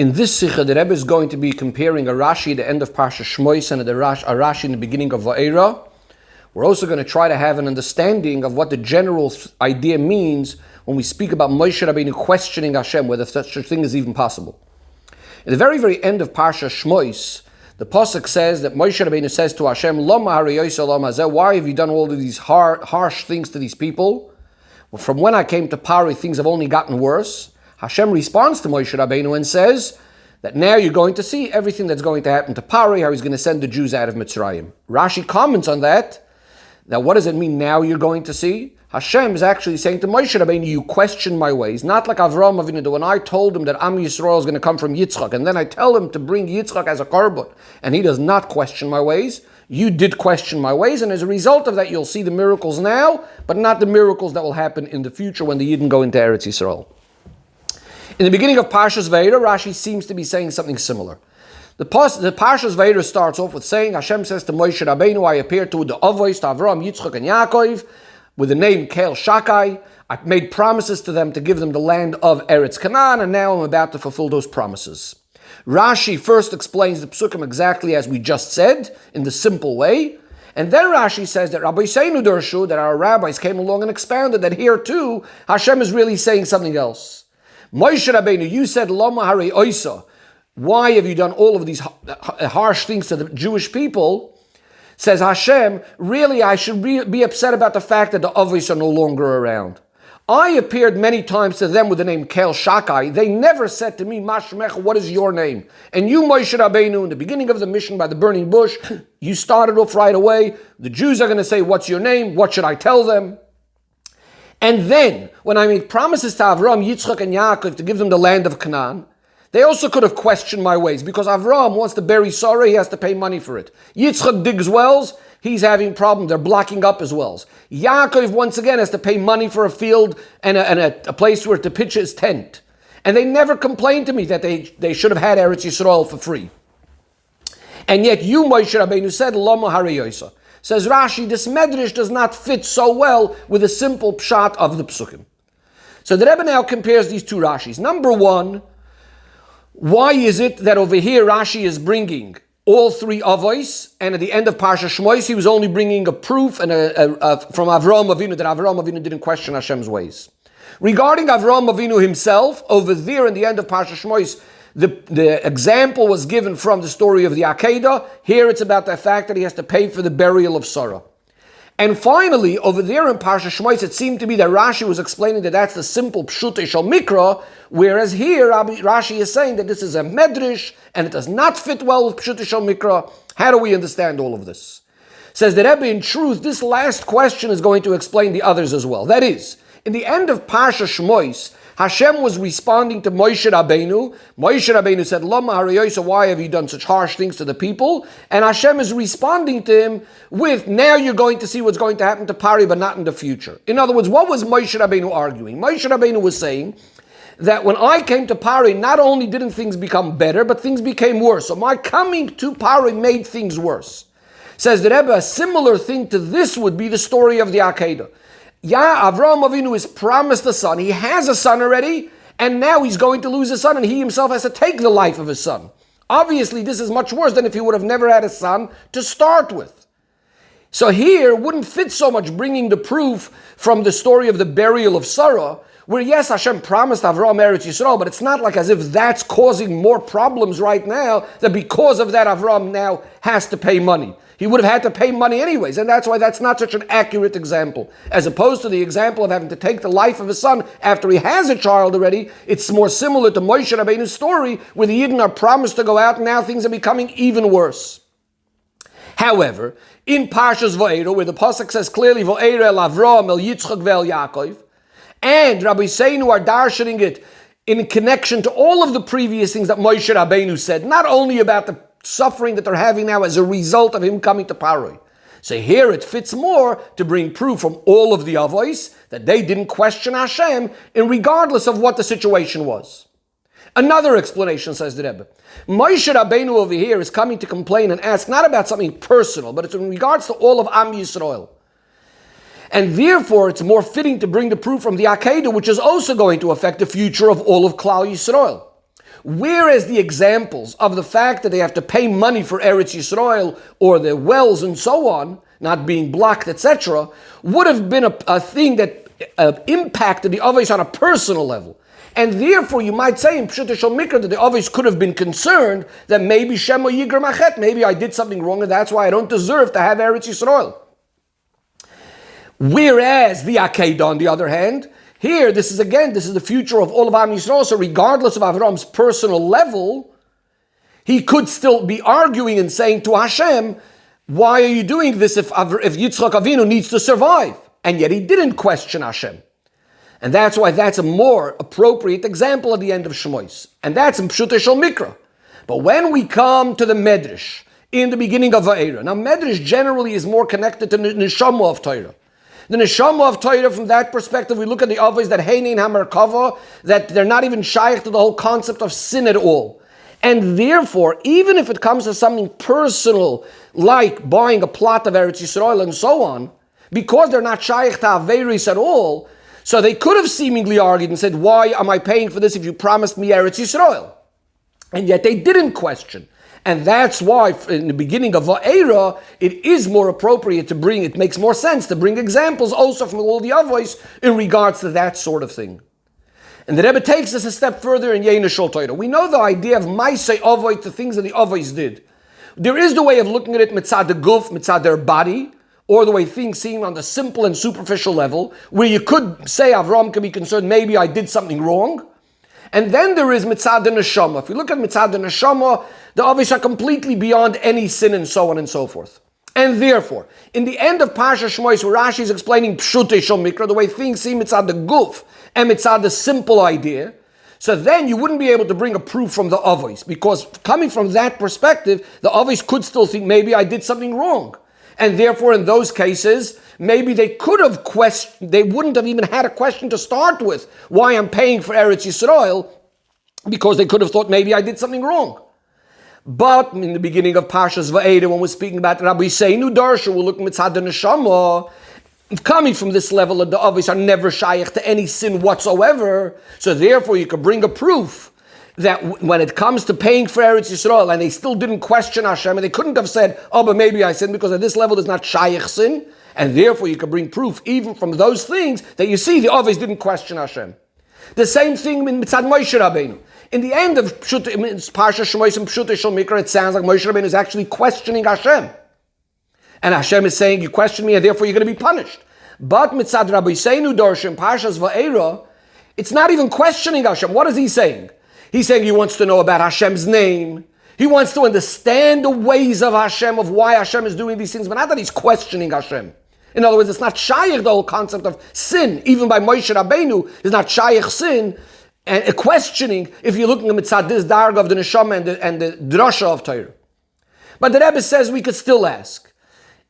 In this Sikha, the Rebbe is going to be comparing a Rashi at the end of Parsha Shmois and a Rashi in the beginning of Va'era. We're also going to try to have an understanding of what the general idea means when we speak about Moshe Rabbeinu questioning Hashem, whether such a thing is even possible. In the very, very end of Parsha Shmois, the Pasuk says that Moshe Rabbeinu says to Hashem, Lama hariyosa lama zeh, why have you done all of these harsh things to these people? Well, from when I came to Pari, things have only gotten worse. Hashem responds to Moshe Rabbeinu and says that now you're going to see everything that's going to happen to Pari, how he's going to send the Jews out of Mitzrayim. Rashi comments on that. Now, what does it mean now you're going to see? Hashem is actually saying to Moshe Rabbeinu, you question my ways. Not like Avraham Avinu, that when I told him that Am Yisrael is going to come from Yitzchak, and then I tell him to bring Yitzchak as a korban, and he does not question my ways. You did question my ways, and as a result of that, you'll see the miracles now, but not the miracles that will happen in the future when the Yidden go into Eretz Yisrael. In the beginning of Parshas Vayera, Rashi seems to be saying something similar. The Parshas Vayera starts off with saying, Hashem says to Moshe Rabbeinu, I appeared to the Avos, to Avraham, Yitzchak, and Yaakov, with the name Kel Shakai. I've made promises to them to give them the land of Eretz Canaan, and now I'm about to fulfill those promises. Rashi first explains the Psukim exactly as we just said, in the simple way, and then Rashi says that Rabbi Seinu Dershu, that our rabbis came along and expounded that here too, Hashem is really saying something else. Moshe Rabbeinu, you said, Lama Hari Oisa, why have you done all of these harsh things to the Jewish people? Says Hashem, really I should be upset about the fact that the Avos are no longer around. I appeared many times to them with the name Kel Shakai. They never said to me, Mashmech, what is your name? And you, Moshe Rabbeinu, in the beginning of the mission by the burning bush, you started off right away. The Jews are going to say, what's your name? What should I tell them? And then, when I made promises to Avraham, Yitzchak, and Yaakov to give them the land of Canaan, they also could have questioned my ways, because Avraham wants to bury Sarah, he has to pay money for it. Yitzchak digs wells, he's having problems, they're blocking up his wells. Yaakov, once again, has to pay money for a field and a place where to pitch his tent. And they never complained to me that they should have had Eretz Yisrael for free. And yet you, Moshe Rabbeinu, said, Lama Hariyosa. Says Rashi, this medrash does not fit so well with the simple pshat of the psukim. So the Rebbe now compares these two Rashis. Number one, why is it that over here Rashi is bringing all three avos, and at the end of Parsha Shmois he was only bringing a proof and from Avraham Avinu that Avraham Avinu didn't question Hashem's ways. Regarding Avraham Avinu himself, over there in the end of Parsha Shmois, the example was given from the story of the Akedah. Here it's about the fact that he has to pay for the burial of Sarah. And finally, over there in Parsha Shmois, it seemed to be that Rashi was explaining that that's the simple Pshutei Shel Mikra, whereas here Rashi is saying that this is a medrash and it does not fit well with Pshutei Shel Mikra. How do we understand all of this? Says the Rebbe, in truth, this last question is going to explain the others as well. That is, in the end of Parsha Shmois, Hashem was responding to Moshe Rabbeinu. Moshe Rabbeinu said, Lama Hariyosa, why have you done such harsh things to the people? And Hashem is responding to him with, now you're going to see what's going to happen to Pari, but not in the future. In other words, what was Moshe Rabbeinu arguing? Moshe Rabbeinu was saying that when I came to Pari, not only didn't things become better, but things became worse. So my coming to Pari made things worse. Says the Rebbe, a similar thing to this would be the story of the Akedah. Avraham Avinu is promised a son. He has a son already, and now he's going to lose his son, and he himself has to take the life of his son. Obviously, this is much worse than if he would have never had a son to start with. So here, wouldn't fit so much bringing the proof from the story of the burial of Sarah, where yes, Hashem promised Avraham Eretz Yisrael, but it's not like as if that's causing more problems right now, that because of that Avraham now has to pay money. He would have had to pay money anyways, and that's why that's not such an accurate example. As opposed to the example of having to take the life of his son after he has a child already, it's more similar to Moshe Rabbeinu's story, where the Yidden are promised to go out, and now things are becoming even worse. However, in Parshas Va'era, where the Pasuk says clearly, Va'era el Avraham el Yitzchak ve'el Yaakov, and Rabbi Seinu are darshaning it in connection to all of the previous things that Moshe Rabbeinu said, not only about the suffering that they're having now as a result of him coming to Paroi. So here it fits more to bring proof from all of the Avos that they didn't question Hashem regardless of what the situation was. Another explanation, says the Rebbe. Moshe Rabbeinu over here is coming to complain and ask not about something personal, but it's in regards to all of Am Yisrael. And therefore it's more fitting to bring the proof from the Akedah, which is also going to affect the future of all of Klal Yisrael. Whereas the examples of the fact that they have to pay money for Eretz Yisrael or their wells and so on, not being blocked, etc., would have been a thing that impacted the Avos on a personal level. And therefore, you might say in Pshuta Shel Mikra that the Avos could have been concerned that maybe Shema Yigra Machet, maybe I did something wrong and that's why I don't deserve to have Eretz Yisrael. Whereas the Akedah, on the other hand, here, this is the future of all of Am Yisrael, so regardless of Avram's personal level, he could still be arguing and saying to Hashem, why are you doing this if Yitzchak Avinu needs to survive? And yet he didn't question Hashem. And that's why that's a more appropriate example at the end of Shmois. And that's in Pshuta Shel Mikra. But when we come to the Medrash, in the beginning of Va'era, now Medrash generally is more connected to the Neshama of Torah. The Neshama of Torah, from that perspective, we look at the Avos that Heinin HaMerkava, that they're not even shaykh to the whole concept of sin at all. And therefore, even if it comes to something personal, like buying a plot of Eretz Yisrael and so on, because they're not shaykh to Averis at all, so they could have seemingly argued and said, why am I paying for this if you promised me Eretz Yisrael? And yet they didn't question. And that's why in the beginning of Va'era, it is more appropriate to bring, it makes more sense to bring examples also from all the Avos in regards to that sort of thing. And the Rebbe takes us a step further in Yeina Shel Torah. We know the idea of Maaseh Avos, the things that the Avos did. There is the way of looking at it mitzad the guf, mitzad their body, or the way things seem on the simple and superficial level, where you could say Avram can be concerned, maybe I did something wrong. And then there is mitzad the neshama. If we look at mitzad the neshama, the Avos are completely beyond any sin and so on and so forth. And therefore, in the end of Parsha Shmois, where Rashi is explaining Pshutei Shel Mikra, the way things seem mitzad the guf and mitzad the simple idea, so then you wouldn't be able to bring a proof from the Avos, because coming from that perspective, the Avos could still think maybe I did something wrong. And therefore, in those cases, maybe they could have they wouldn't have even had a question to start with, why I'm paying for Eretz Yisrael, because they could have thought maybe I did something wrong. But in the beginning of Parshas Va'era, when we're speaking about Rabbi Seinu Darsha, we're looking at Mitzad Neshama, coming from this level, the Avos are never shaykh to any sin whatsoever, so therefore you could bring a proof that when it comes to paying for Eretz Yisrael, and they still didn't question Hashem, and they couldn't have said, oh, but maybe I sinned, because at this level there's not shaykh sin, and therefore you can bring proof even from those things that you see the Avos didn't question Hashem. The same thing in Mitzad Moshe Rabbeinu. In the end of Parsha Shmois and Pshutei Shel Mikra, it sounds like Moshe Rabbeinu is actually questioning Hashem. And Hashem is saying, you question me, and therefore you're going to be punished. But Mitzad Rabbi Seinu Dorsh in Parshas Va'era, it's not even questioning Hashem. What is he saying? He's saying he wants to know about Hashem's name. He wants to understand the ways of Hashem, of why Hashem is doing these things, but not that he's questioning Hashem. In other words, it's not shaykh, the whole concept of sin, even by Moshe Rabbeinu, is not shaykh sin, and a questioning if you're looking at mitzad this darg of the neshama and the drasha of Torah. But the Rebbe says we could still ask,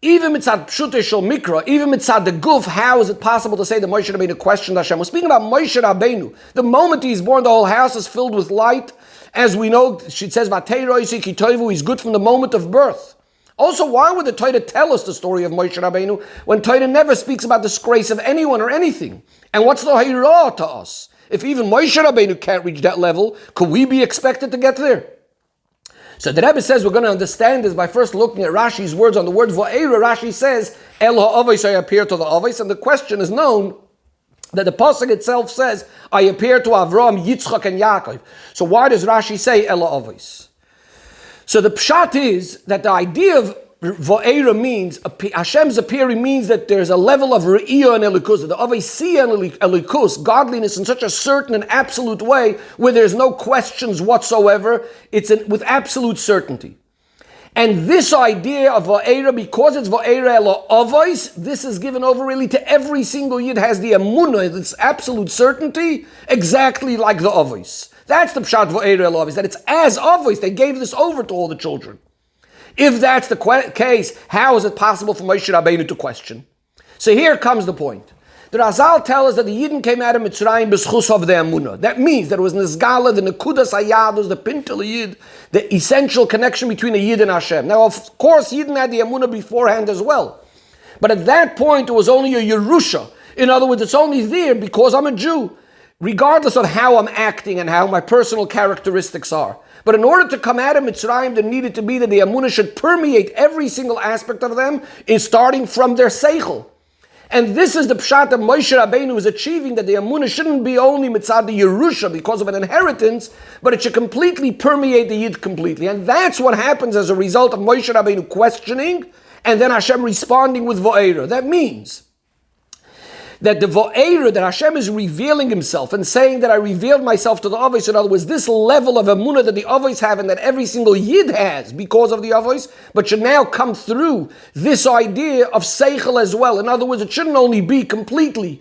even mitzad pshutei shel mikra, even mitzad the guf, how is it possible to say that Moshe Rabbeinu questioned Hashem? We're speaking about Moshe Rabbeinu. The moment he's born, the whole house is filled with light. As we know, she says, he's good from the moment of birth. Also, why would the Torah tell us the story of Moshe Rabbeinu when Torah never speaks about the disgrace of anyone or anything? And what's the Hayrah to us? If even Moshe Rabbeinu can't reach that level, could we be expected to get there? So the Rebbe says we're going to understand this by first looking at Rashi's words on the word Va'era. Rashi says, El ha'avos, I appear to the avos, and the question is known that the pasuk itself says, I appear to Avram, Yitzchak, and Yaakov. So why does Rashi say El ha'avos? So the pshat is that the idea of Va'era means, Hashem's appearing means that there's a level of Re'iyah and Elikus, the Avosiyah and Elikus, godliness in such a certain and absolute way where there's no questions whatsoever, it's with absolute certainty. And this idea of Va'era, because it's Va'era Elo Avos, this is given over really to every single Yid has the Emunah, this absolute certainty, exactly like the Avos. That's the Pshat Va'era Elo Avos, that it's as Avos, they gave this over to all the children. If that's the case, how is it possible for Moshe Rabbeinu to question? So here comes the point. The Razal tells us that the Yidden came out of Mitzrayim b'schus of the Emunah. That means there was Nizgala, the Nekudas Hayadus, the Pintel Yid, the essential connection between a Yid and Hashem. Now, of course, Yidden had the Emunah beforehand as well. But at that point, it was only a Yerusha. In other words, it's only there because I'm a Jew. regardless of how I'm acting and how my personal characteristics are. But in order to come out of Mitzrayim, there needed to be that the Amunah should permeate every single aspect of them, is starting from their Seichel. And this is the pshat that Moshe Rabbeinu is achieving, that the Amunah shouldn't be only mitzad the Yerusha because of an inheritance, but it should completely permeate the Yid completely. And that's what happens as a result of Moshe Rabbeinu questioning and then Hashem responding with Vo'era. That means that the Vo'era, that Hashem is revealing himself and saying that I revealed myself to the Avos. In other words, this level of Amunah that the Avos have and that every single Yid has because of the Avos, but should now come through this idea of Seichel as well. In other words, it shouldn't only be completely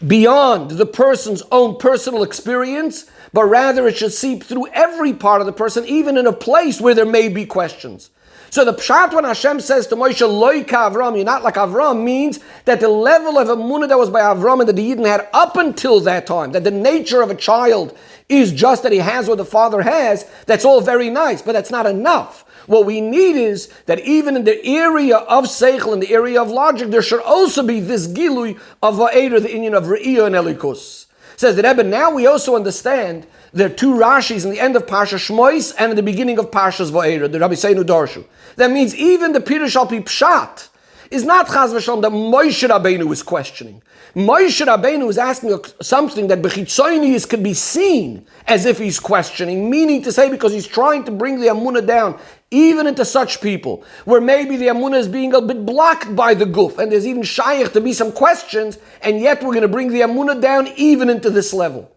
beyond the person's own personal experience, but rather it should seep through every part of the person, even in a place where there may be questions. So the pshat when Hashem says to Moshe, Loi ka Avram, you're not like Avram, means that the level of Amunah that was by Avram and that the Yidden had up until that time, that the nature of a child is just that he has what the father has, that's all very nice, but that's not enough. What we need is that even in the area of Seichel, in the area of logic, there should also be this Gilui of Va'era, the Inyan of Re'iyah and Elikus. Says the Rebbe, now we also understand there are two Rashis in the end of Parsha Shmois and in the beginning of Parshas Va'era, the Rabbi Seinu Darshu. That means even the Pirush al Pi Pshat is not Chaz v'Shalom that Moshe Rabbeinu is questioning. Moshe Rabbeinu is asking something that B'chitzonius could be seen as if he's questioning, meaning to say because he's trying to bring the Amunah down even into such people, where maybe the Amunah is being a bit blocked by the Guf, and there's even Shaykh to be some questions, and yet we're going to bring the Amunah down even into this level.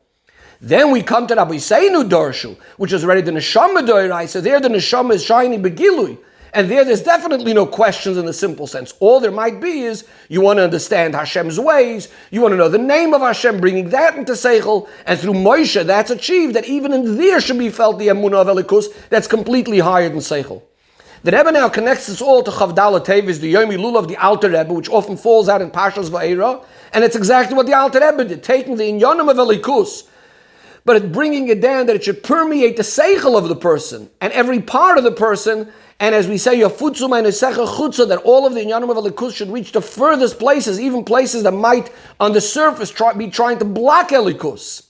Then we come to Rabbi Seinu Darshu, which is already the Neshama Doirai, so there the Neshama is shining Begilui. And there's definitely no questions in the simple sense. All there might be is, you want to understand Hashem's ways, you want to know the name of Hashem, bringing that into Seichel, and through Moshe that's achieved, that even in there should be felt the Amunah of Elikus, that's completely higher than Seichel. The Rebbe now connects this all to Chavdala Tevis, the Yomi Lulav of the Alter Rebbe, which often falls out in Parshas Va'era, and it's exactly what the Alter Rebbe did, taking the Inyanim of Elikus, but bringing it down that it should permeate the Seichel of the person, and every part of the person. And as we say, that all of the Inyanim of Elikus should reach the furthest places, even places that might, on the surface, be trying to block Elikus.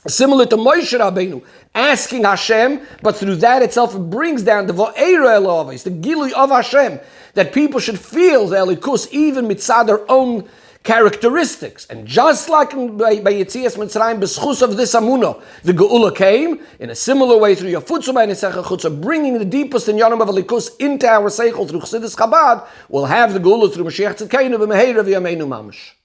Similar to Moshe Rabbeinu, asking Hashem, but through that itself, it brings down the Va'era Elovis, the Gilui of Hashem, that people should feel the Elikus, even mitzad their own characteristics. And just like by Yetzias Mitzrayim, b'schus of this Amunah, the Geula came in a similar way through Yafutzu by Nesecha Chutza, bringing the deepest Inyanim of Elikus into our Seichel through Chassidus Chabad. We'll have the Geula through Mashiach Tzidkeinu b'meheira v'yameinu mamash.